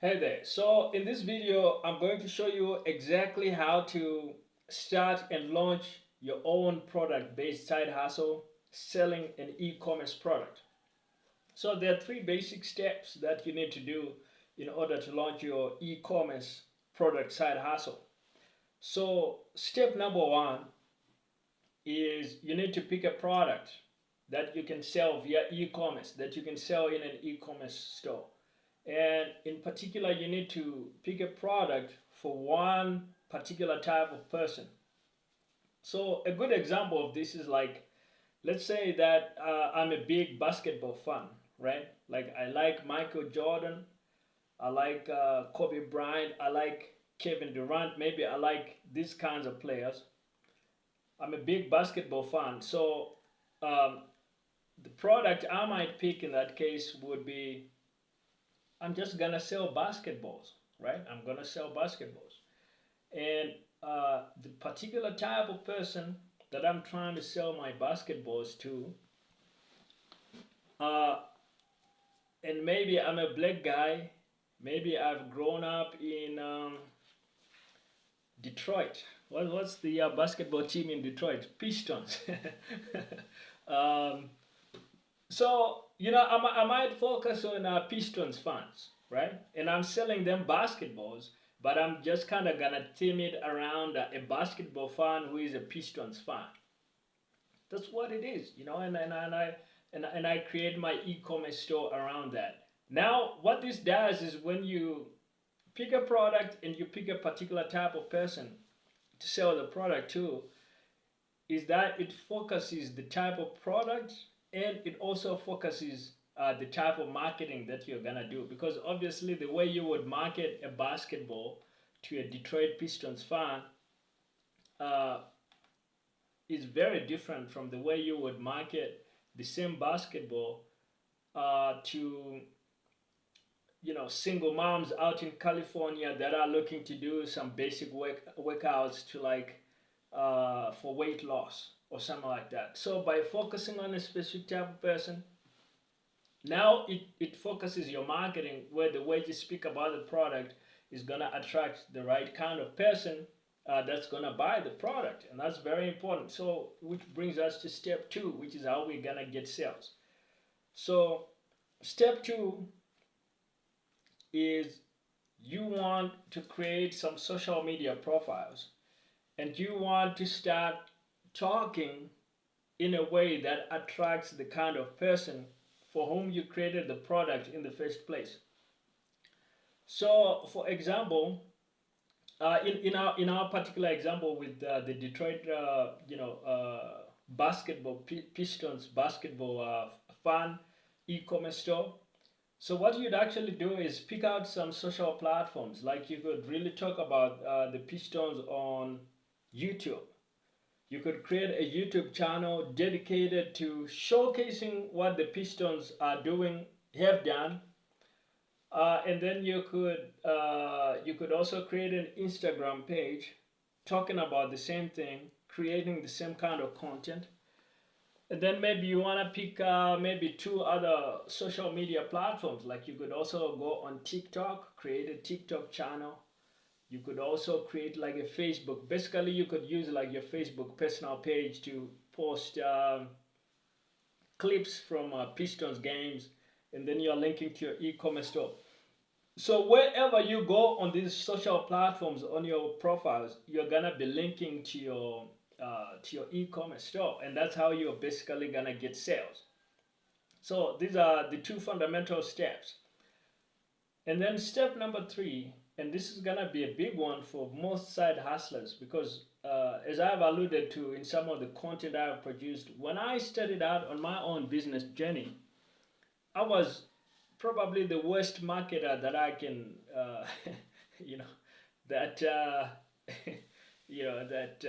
Hey there. So in this video, I'm going to show you exactly how to start and launch your own product-based side hustle selling an e-commerce product. So there are three basic steps that you need to do in order to launch your e-commerce product side hustle. So step number one is you need to pick a product that you can sell via e-commerce, that you can sell in an e-commerce store. And in particular, you need to pick a product for one particular type of person. So a good example of this is like, let's say that I'm a big basketball fan, right? Like I like Michael Jordan, I like Kobe Bryant, I like Kevin Durant, maybe I like these kinds of players. I'm a big basketball fan. So um, the product I might pick in that case would be I'm just gonna sell basketballs, right? I'm gonna sell basketballs. And the particular type of person that I'm trying to sell my basketballs to, uh, and maybe I'm a black guy, maybe I've grown up in Detroit. What's the basketball team in Detroit? Pistons. um, So, I might focus on Pistons fans, right? And I'm selling them basketballs, but I'm just kind of gonna theme it around a basketball fan who is a Pistons fan. That's what it is, and I create my e-commerce store around that. Now, what this does is when you pick a product and you pick a particular type of person to sell the product to, is that it focuses the type of product and it also focuses the type of marketing that you're gonna do, because obviously the way you would market a basketball to a Detroit Pistons fan uh, is very different from the way you would market the same basketball to single moms out in California that are looking to do some basic workouts to like for weight loss or something like that. So by focusing on a specific type of person, now it focuses your marketing where the way you speak about the product is gonna attract the right kind of person that's gonna buy the product, and that's very important. So which brings us to step two, which is how we're gonna get sales. So step two is you want to create some social media profiles and you want to start talking in a way that attracts the kind of person for whom you created the product in the first place. So, for example, in our particular example with the Detroit, basketball Pistons basketball fan e-commerce store. So what you'd actually do is pick out some social platforms. Like you could really talk about the Pistons on YouTube. You could create a YouTube channel dedicated to showcasing what the Pistons are doing, have done, and then you could also create an Instagram page talking about the same thing, creating the same kind of content. And then maybe you want to pick maybe two other social media platforms. Like you could also go on TikTok, create a TikTok channel. You could also create like a Facebook. Basically, you could use like your Facebook personal page to post clips from Pistons games, and then you're linking to your e-commerce store. So wherever you go on these social platforms on your profiles, you're gonna be linking to your e-commerce store, and that's how you're basically gonna get sales. So these are the two fundamental steps. And then step number three, and this is gonna be a big one for most side hustlers, because as I've alluded to in some of the content I've produced, when I started out on my own business journey, I was probably the worst marketer that I can, you know, that that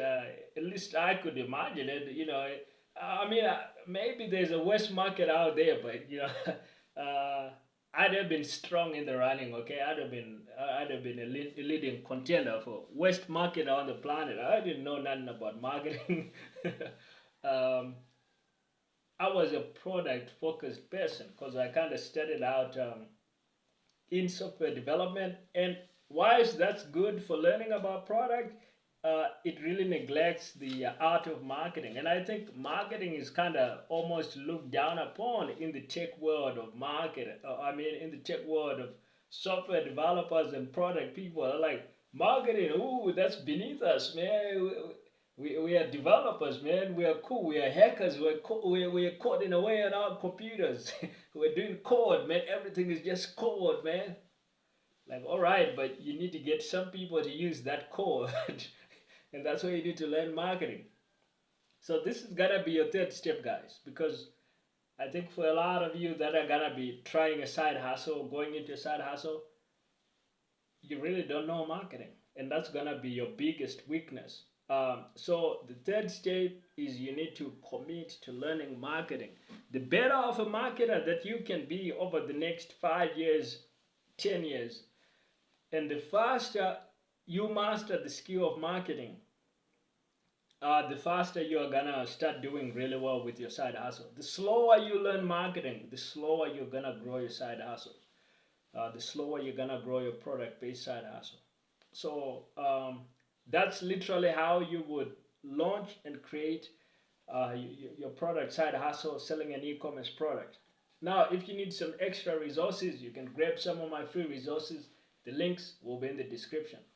at least I could imagine it. I mean, maybe there's a worse market out there, but I'd have been strong in the running. Okay, I'd have been a leading contender for worst market on the planet. I didn't know nothing about marketing. um, I was a product focused person because I kind of started out in software development. And whilst that's good for learning about product, it really neglects the art of marketing. And I think marketing is kind of almost looked down upon in the tech world of marketing. I mean, in the tech world of software developers and product people are like, marketing, ooh, that's beneath us, man. We are developers, man. We are cool. We are hackers. We're coding away on our computers. We're doing code, man. Everything is just code, man. Like, all right, but you need to get some people to use that code. And that's why you need to learn marketing. So this is gonna be your third step, guys, because I think for a lot of you that are gonna be trying a side hustle, going into a side hustle, you really don't know marketing, and that's gonna be your biggest weakness. So the third step is you need to commit to learning marketing. The better of a marketer that you can be over the next 5 years, 10 years, and the faster you master the skill of marketing, the faster you are gonna start doing really well with your side hustle. The slower you learn marketing, the slower you're gonna grow your side hustle. The slower you're gonna grow your product-based side hustle. So that's literally how you would launch and create your product side hustle selling an e-commerce product. Now, if you need some extra resources, you can grab some of my free resources. The links will be in the description.